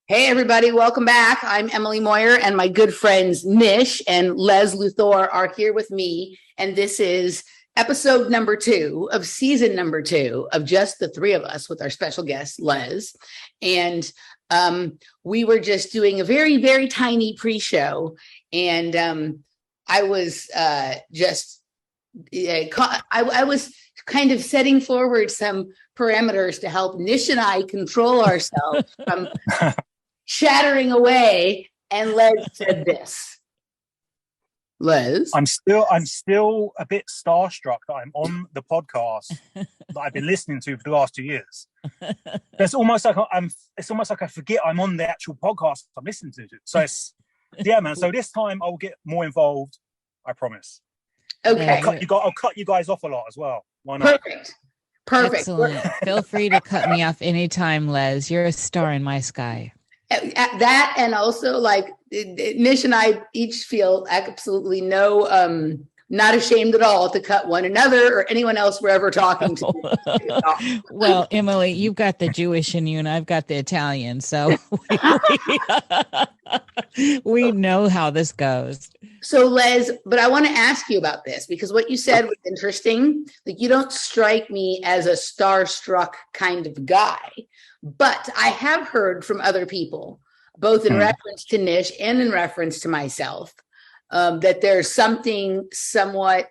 Hey, everybody, welcome back. I'm Emily Moyer, and my good friends Niish and Lez LuTHOR are here with me. And this is episode number 2 of season number 2 of just the three of us with our special guest, Lez. And we were just doing a very, very tiny pre-show. And I was I was kind of setting forward some parameters to help Nish and I control ourselves from chattering away, and Lez said this. Lez, I'm still a bit starstruck that I'm on the podcast that I've been listening to for the last 2 years. It's almost like I forget I'm on the actual podcast I'm listening to. So yeah, man. So this time I'll get more involved. I promise. Okay. I'll cut you guys off a lot as well. Why not? Perfect. Excellent. Feel free to cut me off anytime, Lez. You're a star in my sky. That, and also, like, Nish and I each feel absolutely not ashamed at all to cut one another or anyone else we're ever talking to. Well, Emily, you've got the Jewish in you and I've got the Italian, so we know how this goes. So, Lez, but I want to ask you about this because what you said was interesting. Like, you don't strike me as a starstruck kind of guy, but I have heard from other people, both in reference to Nish and in reference to myself, that there's something somewhat,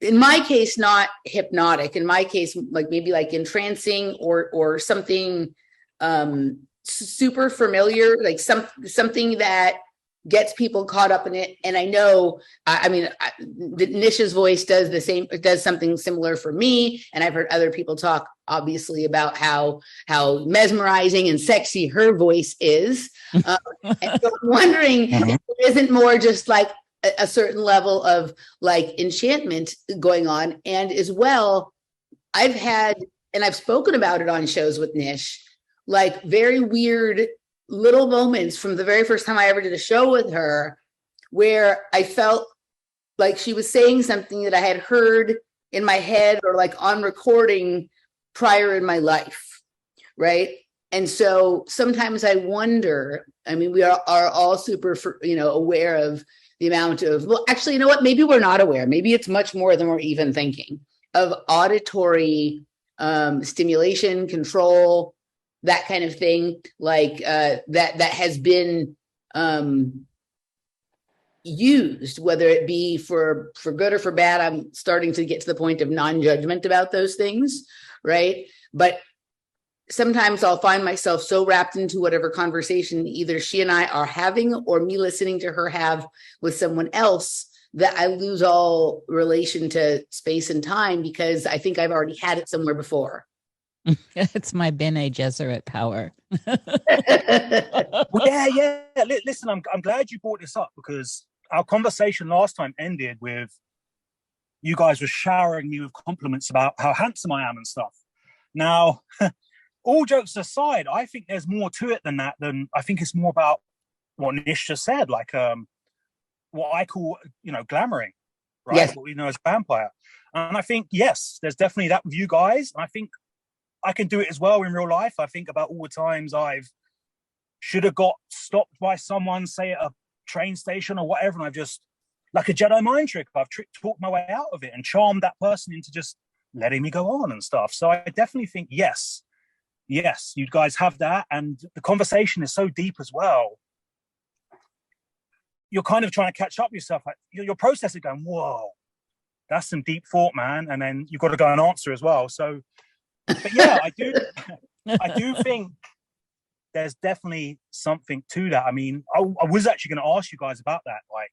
in my case, not hypnotic. In my case, like maybe like entrancing or something super familiar, like something that gets people caught up in it. And I know, Nish's voice does the same. It does something similar for me. And I've heard other people talk, obviously, about how mesmerizing and sexy her voice is. And so I'm wondering if it isn't more just like a certain level of like enchantment going on. And as well, I've spoken about it on shows with Nish, like very weird little moments from the very first time I ever did a show with her where I felt like she was saying something that I had heard in my head or like on recording prior in my life, right? And so sometimes I wonder, I mean, we are all super, aware of the amount of, well, actually, you know what? Maybe we're not aware. Maybe it's much more than we're even thinking of auditory stimulation, control, that kind of thing, like that has been used, whether it be for good or for bad. I'm starting to get to the point of non-judgment about those things, right? But sometimes I'll find myself so wrapped into whatever conversation either she and I are having or me listening to her have with someone else that I lose all relation to space and time because I think I've already had it somewhere before. It's my Bene Gesserit power. Well, yeah. Listen, I'm glad you brought this up because our conversation last time ended with you guys were showering me with compliments about how handsome I am and stuff. Now, all jokes aside, I think there's more to it than that. I think it's more about what Nish just said, like what I call, glamoring, right? Yes. What we know as vampire. And I think, yes, there's definitely that with you guys. And I think I can do it as well in real life. I think about all the times I've should have got stopped by someone, say at a train station or whatever, and I've just, like a Jedi mind trick, I've talked my way out of it and charmed that person into just letting me go on and stuff. So I definitely think, yes, you guys have that. And the conversation is so deep as well. You're kind of trying to catch up yourself. Like, you're processing going, whoa, that's some deep thought, man. And then you've got to go and answer as well. So, but yeah, I do think there's definitely something to that. I mean, I was actually going to ask you guys about that. Like,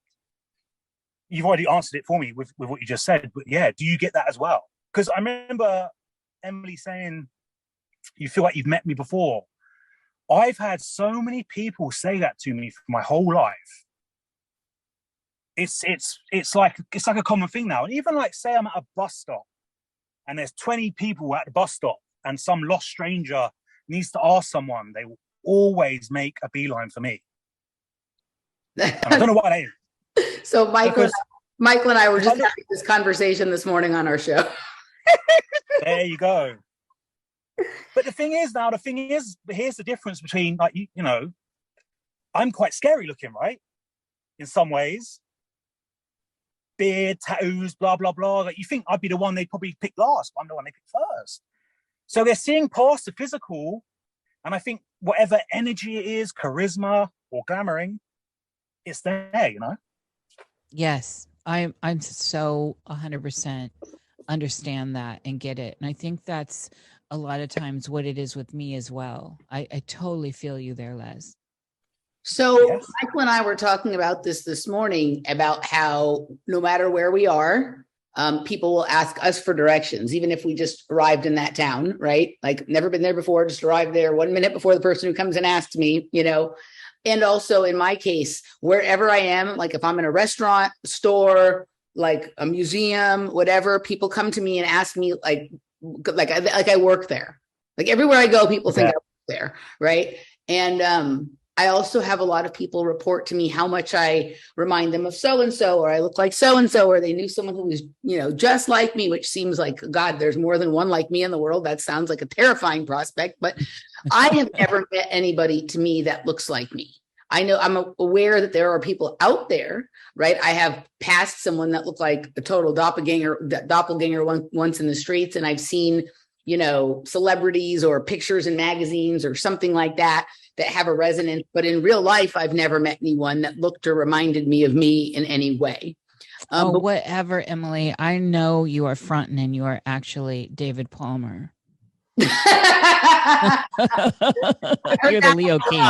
you've already answered it for me with what you just said. But yeah, do you get that as well? Because I remember Emily saying, you feel like you've met me before. I've had so many people say that to me for my whole life. It's like a common thing now. And even like, say I'm at a bus stop and there's 20 people at the bus stop and some lost stranger needs to ask someone, they will always make a beeline for me. And I don't know why that is. So Michael and I were just having this conversation this morning on our show. There you go. But the thing is, here's the difference between, like, you know, I'm quite scary looking, right? In some ways. Beard, tattoos, blah, blah, blah. Like, you think I'd be the one they probably pick last, but I'm the one they pick first. So they're seeing past the physical. And I think whatever energy it is, charisma or glamoring, it's there, you know? Yes. I'm so 100% understand that and get it. And I think that's a lot of times what it is with me as well. I totally feel you there, Les. So Yes. Michael and I were talking about this morning about how no matter where we are, people will ask us for directions, even if we just arrived in that town, right? Like never been there before, just arrived there 1 minute before the person who comes and asks me, you know. And also in my case, wherever I am, like if I'm in a restaurant, store, like a museum, whatever, people come to me and ask me like I work there. Like everywhere I go, people think I work there, right? And I also have a lot of people report to me how much I remind them of so-and-so, or I look like so-and-so, or they knew someone who was, you know, just like me, which seems like, God, there's more than one like me in the world. That sounds like a terrifying prospect, but I have never met anybody to me that looks like me. I know I'm aware that there are people out there, right? I have passed someone that looked like a total doppelganger once in the streets. And I've seen, you know, celebrities or pictures in magazines or something like that have a resonance. But in real life, I've never met anyone that looked or reminded me of me in any way. But whatever, Emily, I know you are fronting and you are actually David Palmer. You're the Leo King.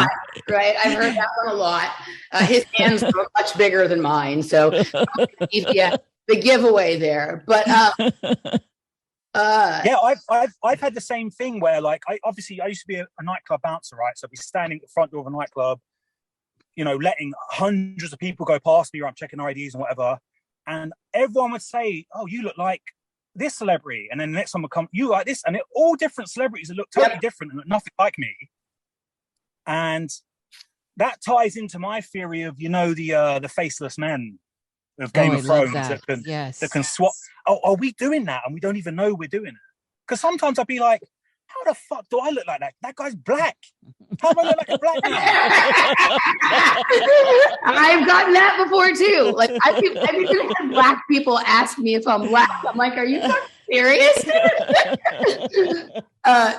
Right? I've heard that one a lot. His hands are much bigger than mine. So yeah, the giveaway there. But yeah, I've had the same thing where, like, I used to be a nightclub bouncer, right? So I'd be standing at the front door of a nightclub, you know, letting hundreds of people go past me, or I'm checking IDs and whatever. And everyone would say, "Oh, you look like this celebrity." And then the next one would come, "You like this." And they're all different celebrities that look totally different and look nothing like me. And that ties into my theory of, you know, the faceless men of Game of Thrones that can swap. Oh, are we doing that? And we don't even know we're doing it. Because sometimes I'd be like, how the fuck do I look like that? That guy's black. How do I look like a black man? I've gotten that before too. Like I've even had black people ask me if I'm black. I'm like, are you serious?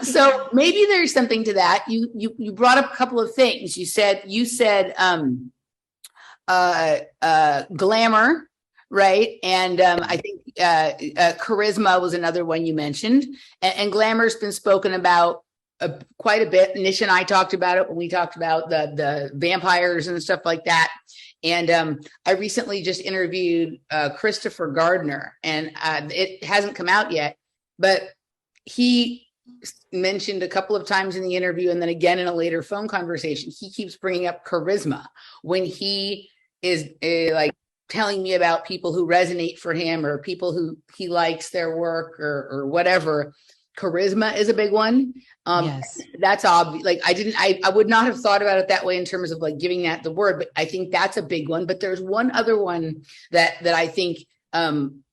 So maybe there's something to that. You brought up a couple of things. You said glamour, right? And I think charisma was another one you mentioned, and glamour's been spoken about quite a bit. Niish and I talked about it when we talked about the vampires and stuff like that. And I recently just interviewed Christopher Gardner, and it hasn't come out yet, but he mentioned a couple of times in the interview, and then again in a later phone conversation, he keeps bringing up charisma when he is like telling me about people who resonate for him or people who he likes their work or whatever. Charisma is a big one. Yes. That's obvious. Like I would not have thought about it that way in terms of like giving that the word, but I think that's a big one. But there's one other one that I think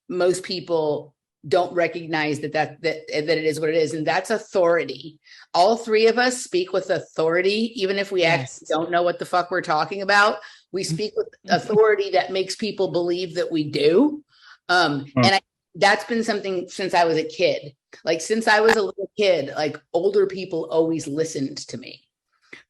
most people don't recognize that it is what it is. And that's authority. All three of us speak with authority, even if we actually don't know what the fuck we're talking about. We speak with authority that makes people believe that we do. And that's been something since I was a kid. Like since I was a little kid, like older people always listened to me,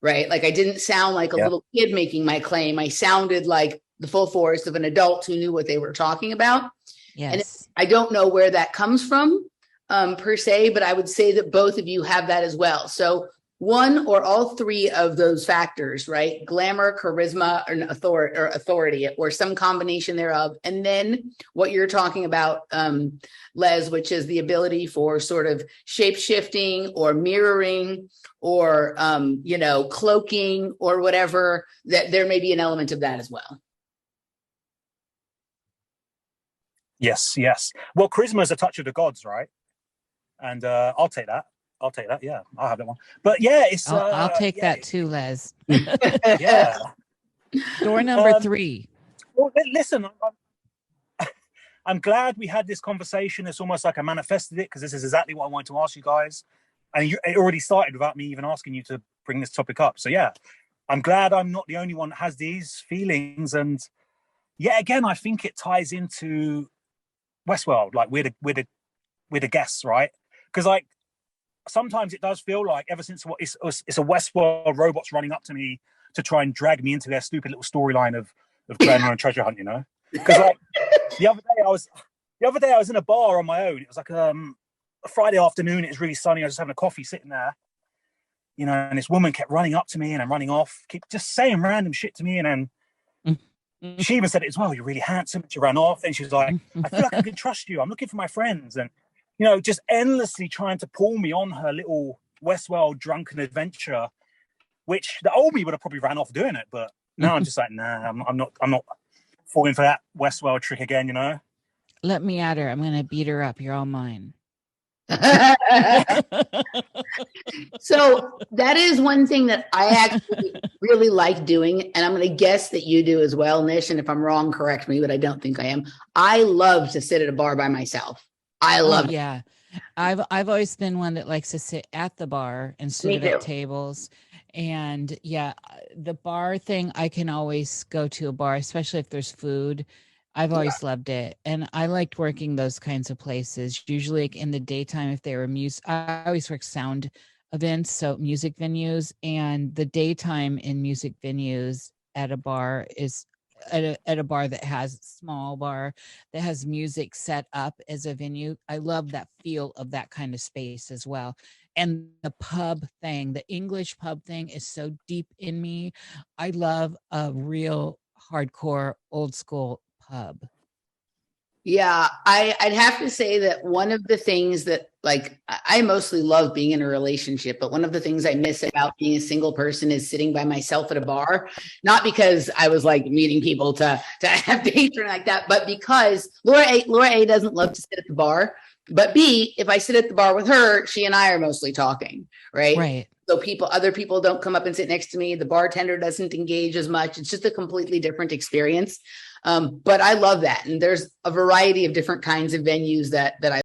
right? Like I didn't sound like a little kid making my claim. I sounded like the full force of an adult who knew what they were talking about. Yes. And I don't know where that comes from per se, but I would say that both of you have that as well. So one or all three of those factors, right? Glamour, charisma, or authority, or some combination thereof. And then what you're talking about, Les, which is the ability for sort of shape-shifting or mirroring or, cloaking or whatever, that there may be an element of that as well. Yes. Well, charisma is a touch of the gods, right? And I'll take that. Yeah, I'll have that one. But yeah, it's. I'll take that too, Les. Yeah. Door number 3. Well, listen, I'm glad we had this conversation. It's almost like I manifested it because this is exactly what I wanted to ask you guys. and it already started without me even asking you to bring this topic up. So yeah, I'm glad I'm not the only one that has these feelings. And yeah, again, I think it ties into Westworld. Like we're the guests, right? Because like sometimes it does feel like ever since it's a Westworld robots running up to me to try and drag me into their stupid little storyline of going on a treasure hunt, you know? Because like the other day I was in a bar on my own. It was like a Friday afternoon. It was really sunny. I was just having a coffee, sitting there, you know, and this woman kept running up to me and I'm running off, keep just saying random shit to me, and then she even said it as well. You're really handsome. She ran off, and she was like, I feel like I can trust you. I'm looking for my friends. And, you know, just endlessly trying to pull me on her little Westworld drunken adventure, which the old me would have probably ran off doing it. But now I'm just like, nah, I'm not falling for that Westworld trick again, you know? Let me at her. I'm going to beat her up. You're all mine. So that is one thing that I actually really like doing, and I'm going to guess that you do as well, Nish. And if I'm wrong, correct me, but I don't think I am. I love to sit at a bar by myself. I love it. Yeah. I've always been one that likes to sit at the bar instead of at tables. And yeah, the bar thing, I can always go to a bar, especially if there's food. I've always loved it. And I liked working those kinds of places. Usually like in the daytime, if they were music, I always work sound events, so music venues, and the daytime in music venues at a bar is at a bar that has small bar that has music set up as a venue. I love that feel of that kind of space as well. And the pub thing, the English pub thing is so deep in me. I love a real hardcore old school pub. Yeah, I'd have to say that one of the things that, like, I mostly love being in a relationship, but one of the things I miss about being a single person is sitting by myself at a bar. Not because I was like meeting people to have dates or like that, but because Laura A doesn't love to sit at the bar. But B, if I sit at the bar with her, she and I are mostly talking, right? Right. So other people don't come up and sit next to me. The bartender doesn't engage as much. It's just a completely different experience. But I love that. And there's a variety of different kinds of venues that I